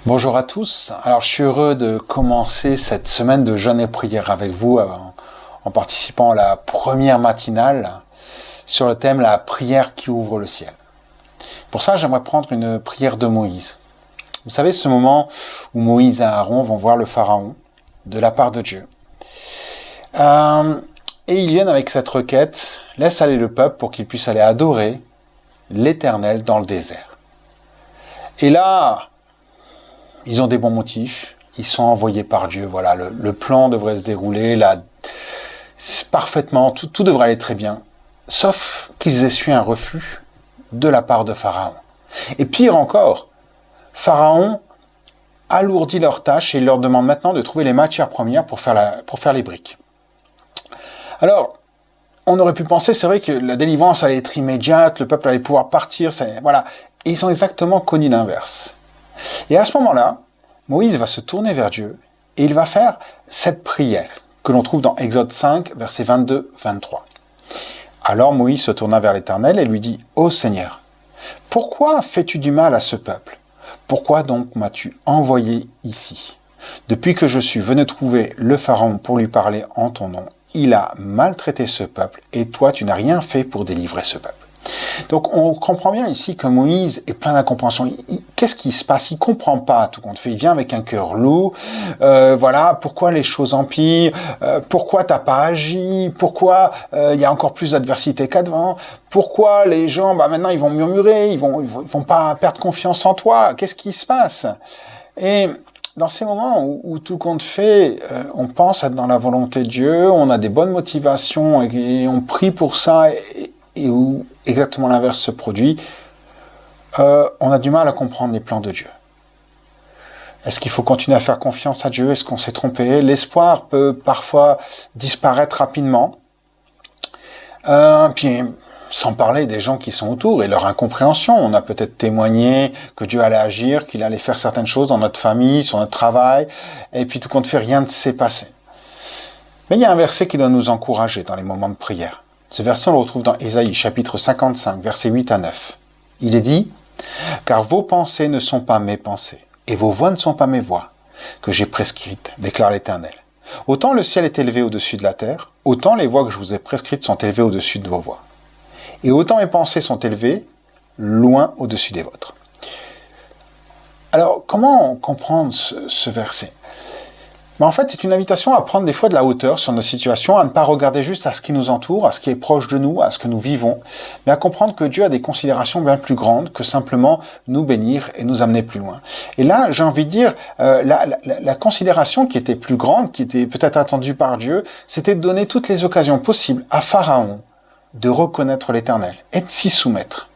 Bonjour à tous. Alors, je suis heureux de commencer cette semaine de jeûne et prière avec vous en participant à la première matinale sur le thème la prière qui ouvre le ciel. Pour ça, j'aimerais prendre une prière de Moïse. Vous savez, ce moment où Moïse et Aaron vont voir le Pharaon de la part de Dieu. Et ils viennent avec cette requête, laisse aller le peuple pour qu'il puisse aller adorer l'Éternel dans le désert. Et là, ils ont des bons motifs, ils sont envoyés par Dieu, voilà, le plan devrait se dérouler là, parfaitement, tout devrait aller très bien, sauf qu'ils essuient un refus de la part de Pharaon. Et pire encore, Pharaon alourdit leurs tâches et il leur demande maintenant de trouver les matières premières pour faire les briques. Alors, on aurait pu penser, c'est vrai que la délivrance allait être immédiate, le peuple allait pouvoir partir, voilà, et ils ont exactement connu l'inverse. Et à ce moment-là, Moïse va se tourner vers Dieu et il va faire cette prière que l'on trouve dans Exode 5, versets 22-23. Alors Moïse se tourna vers l'Éternel et lui dit « Ô Seigneur, pourquoi fais-tu du mal à ce peuple? Pourquoi donc m'as-tu envoyé ici? Depuis que je suis venu trouver le Pharaon pour lui parler en ton nom, il a maltraité ce peuple et toi tu n'as rien fait pour délivrer ce peuple. » Donc on comprend bien ici que Moïse est plein d'incompréhension. Qu'est-ce qui se passe? Il comprend pas tout compte fait. Il vient avec un cœur lourd. Voilà, pourquoi les choses empirent? Pourquoi t'as pas agi? Pourquoi il y a encore plus d'adversité qu'avant? Pourquoi les gens, maintenant ils vont murmurer, ils vont pas perdre confiance en toi? Qu'est-ce qui se passe? Et dans ces moments où tout compte fait, on pense être dans la volonté de Dieu, on a des bonnes motivations et on prie pour ça. Et où exactement l'inverse se produit, on a du mal à comprendre les plans de Dieu. Est-ce qu'il faut continuer à faire confiance à Dieu? Est-ce qu'on s'est trompé? L'espoir peut parfois disparaître rapidement. Puis, sans parler des gens qui sont autour et leur incompréhension. On a peut-être témoigné que Dieu allait agir, qu'il allait faire certaines choses dans notre famille, sur notre travail, et puis tout compte fait, rien ne s'est passé. Mais il y a un verset qui doit nous encourager dans les moments de prière. Ce verset, on le retrouve dans Ésaïe, chapitre 55, versets 8 à 9. Il est dit « Car vos pensées ne sont pas mes pensées, et vos voies ne sont pas mes voies, que j'ai prescrites, déclare l'Éternel. Autant le ciel est élevé au-dessus de la terre, autant les voies que je vous ai prescrites sont élevées au-dessus de vos voies. Et autant mes pensées sont élevées, loin au-dessus des vôtres. » Alors, comment comprendre ce verset? Mais en fait, c'est une invitation à prendre des fois de la hauteur sur nos situations, à ne pas regarder juste à ce qui nous entoure, à ce qui est proche de nous, à ce que nous vivons, mais à comprendre que Dieu a des considérations bien plus grandes que simplement nous bénir et nous amener plus loin. Et là, j'ai envie de dire, la considération qui était plus grande, qui était peut-être attendue par Dieu, c'était de donner toutes les occasions possibles à Pharaon de reconnaître l'Éternel et de s'y soumettre.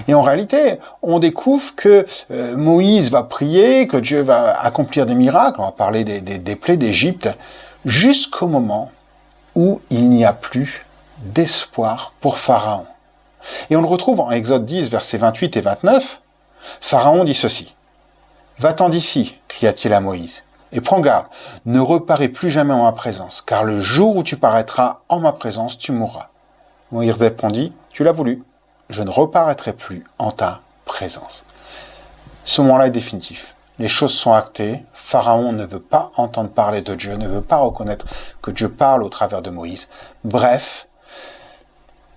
Et en réalité, on découvre que Moïse va prier, que Dieu va accomplir des miracles, on va parler des plaies d'Égypte, jusqu'au moment où il n'y a plus d'espoir pour Pharaon. Et on le retrouve en Exode 10, versets 28 et 29. Pharaon dit ceci. « Va-t'en d'ici, cria-t-il à Moïse, et prends garde, ne reparais plus jamais en ma présence, car le jour où tu paraîtras en ma présence, tu mourras. » Moïse répondit, « Tu l'as voulu. Je ne reparaîtrai plus en ta présence. » Ce moment-là est définitif. Les choses sont actées. Pharaon ne veut pas entendre parler de Dieu, ne veut pas reconnaître que Dieu parle au travers de Moïse. Bref,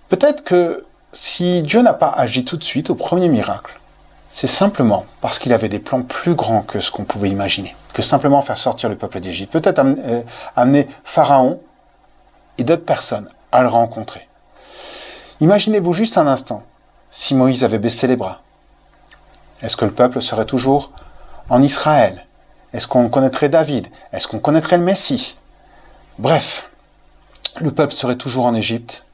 peut-être que si Dieu n'a pas agi tout de suite au premier miracle, c'est simplement parce qu'il avait des plans plus grands que ce qu'on pouvait imaginer, que simplement faire sortir le peuple d'Égypte. Peut-être amener Pharaon et d'autres personnes à le rencontrer. Imaginez-vous juste un instant, si Moïse avait baissé les bras. Est-ce que le peuple serait toujours en Israël? Est-ce qu'on connaîtrait David? Est-ce qu'on connaîtrait le Messie? Bref, le peuple serait toujours en Égypte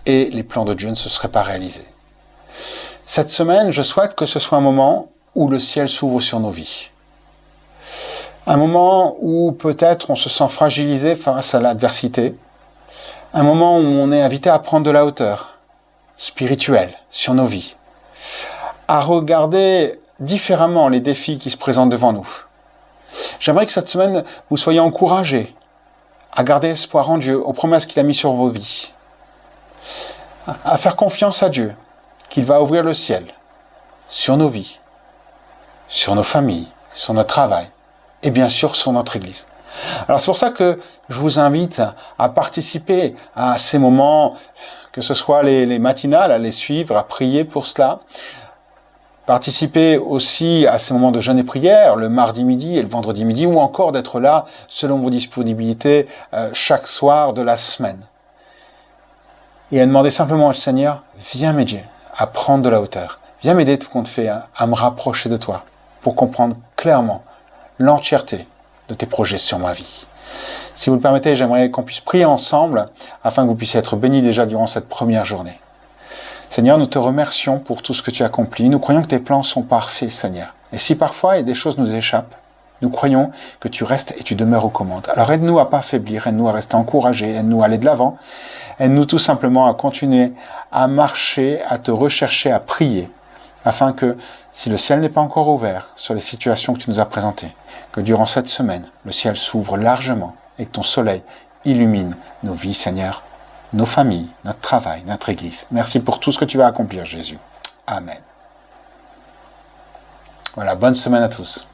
et les plans de Dieu ne se seraient pas réalisés. Cette semaine, je souhaite que ce soit un moment où le ciel s'ouvre sur nos vies. Un moment où peut-être on se sent fragilisé face à l'adversité. Un moment où on est invité à prendre de la hauteur spirituelle sur nos vies, à regarder différemment les défis qui se présentent devant nous. J'aimerais que cette semaine, vous soyez encouragés à garder espoir en Dieu, aux promesses qu'il a mises sur vos vies, à faire confiance à Dieu, qu'il va ouvrir le ciel sur nos vies, sur nos familles, sur notre travail et bien sûr sur notre Église. Alors c'est pour ça que je vous invite à participer à ces moments, que ce soit les matinales, à les suivre, à prier pour cela. Participer aussi à ces moments de jeûne et prière, le mardi midi et le vendredi midi, ou encore d'être là selon vos disponibilités chaque soir de la semaine. Et à demander simplement au Seigneur, viens m'aider à prendre de la hauteur. Viens m'aider tout compte fait à me rapprocher de toi pour comprendre clairement l'entièreté de tes projets sur ma vie. Si vous le permettez, j'aimerais qu'on puisse prier ensemble afin que vous puissiez être bénis déjà durant cette première journée. Seigneur, nous te remercions pour tout ce que tu accomplis. Nous croyons que tes plans sont parfaits, Seigneur. Et si parfois des choses nous échappent, nous croyons que tu restes et tu demeures aux commandes. Alors aide-nous à ne pas faiblir, aide-nous à rester encouragés, aide-nous à aller de l'avant, aide-nous tout simplement à continuer à marcher, à te rechercher, à prier, afin que, si le ciel n'est pas encore ouvert sur les situations que tu nous as présentées, que durant cette semaine, le ciel s'ouvre largement et que ton soleil illumine nos vies, Seigneur, nos familles, notre travail, notre Église. Merci pour tout ce que tu vas accomplir, Jésus. Amen. Voilà, bonne semaine à tous.